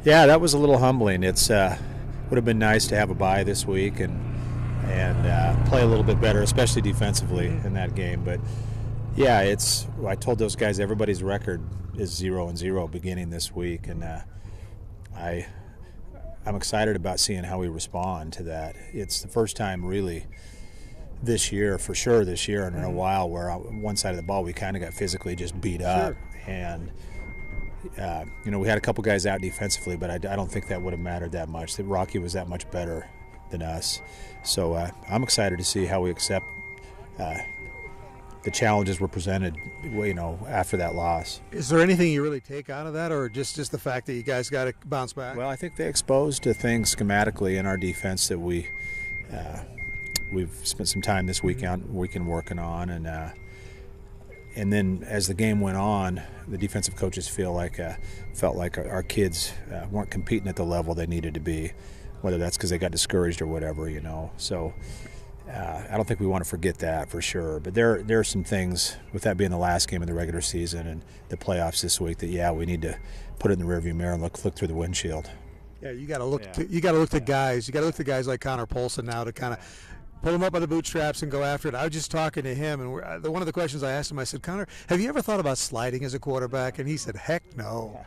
Yeah, that was a little humbling. It's would have been nice to have a bye this week and play a little bit better, especially defensively in that game. But yeah, I told those guys everybody's record is 0-0 beginning this week, and I'm excited about seeing how we respond to that. It's the first time really this year, for sure this year, and in a while where on one side of the ball we kind of got physically just beat up. And we had a couple guys out defensively, but I don't think that would have mattered that much. That Rocky was that much better than us. So I'm excited to see how we accept the challenges were presented, after that loss. Is there anything you really take out of that, or just the fact that you guys got to bounce back? Well, I think they exposed to things schematically in our defense that we've spent some time this weekend working on, and then as the game went on, the defensive coaches felt like our kids weren't competing at the level they needed to be, whether that's because they got discouraged or whatever, So I don't think we want to forget that for sure. But there are some things, with that being the last game of the regular season and the playoffs this week, that we need to put it in the rearview mirror and look through the windshield. Yeah, you got to look. You got to look to guys. You got to look to guys like Connor Polson now to kind of pull him up by the bootstraps and go after it. I was just talking to him, and one of the questions I asked him, I said, Connor, have you ever thought about sliding as a quarterback? And he said, heck no.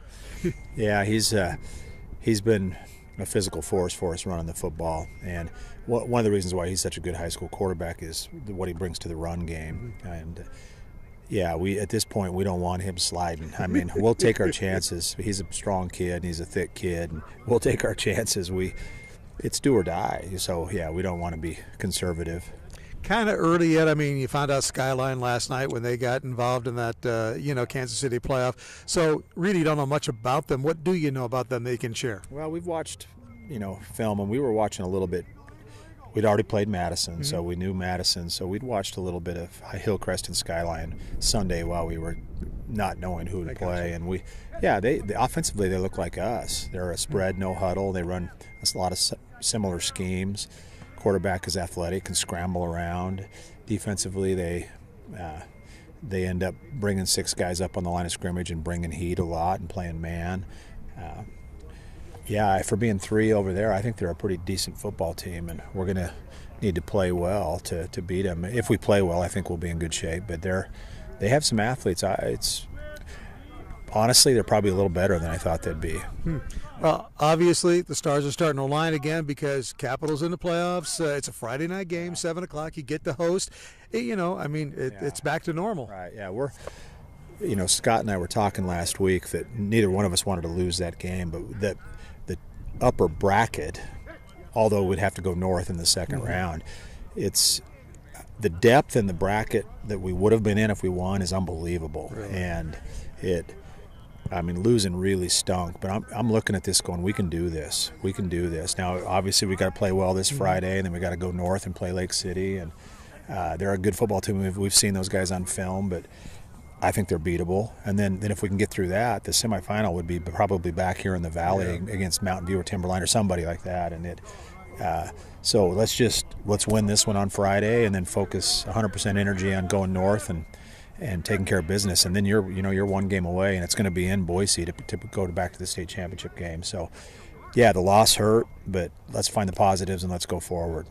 Yeah, he's been a physical force for us running the football, and one of the reasons why he's such a good high school quarterback is what he brings to the run game. And we at this point we don't want him sliding. I mean, we'll take our chances. He's a strong kid and he's a thick kid, and we'll take our chances. It's do or die. So we don't want to be conservative. Kind of early yet. I mean, you found out Skyline last night when they got involved in that Kansas City playoff. So really you don't know much about them. What do you know about them that you can share? Well, we've watched film, and we were watching a little bit. We'd already played Madison, so we knew Madison. So we'd watched a little bit of Hillcrest and Skyline Sunday while we were not knowing who to play. And they offensively they look like us. They're a spread, no huddle. They run a lot of similar schemes. Quarterback is athletic, can scramble around. Defensively, they end up bringing 6 guys up on the line of scrimmage and bringing heat a lot and playing man. For being 3 over there, I think they're a pretty decent football team, and we're going to need to play well to beat them. If we play well, I think we'll be in good shape. But they have some athletes. Honestly, they're probably a little better than I thought they'd be. Well, obviously, the Stars are starting to align again because Capital's in the playoffs. It's a Friday night game, 7 o'clock. You get to host. It's back to normal. Right, yeah. Scott and I were talking last week that neither one of us wanted to lose that game, but that the upper bracket, although we'd have to go north in the second round, it's the depth in the bracket that we would have been in if we won is unbelievable. Really? And losing really stunk, but I'm looking at this going, we can do this. We can do this. Now, obviously, we got to play well this Friday, and then we got to go north and play Lake City. And they're a good football team. We've seen those guys on film, but I think they're beatable. And then if we can get through that, the semifinal would be probably back here in the Valley against Mountain View or Timberline or somebody like that. And so let's win this one on Friday, and then focus 100% energy on going north and taking care of business, and then you're 1 game away, and it's going to be in Boise to go back to the state championship game. So, the loss hurt, but let's find the positives and let's go forward.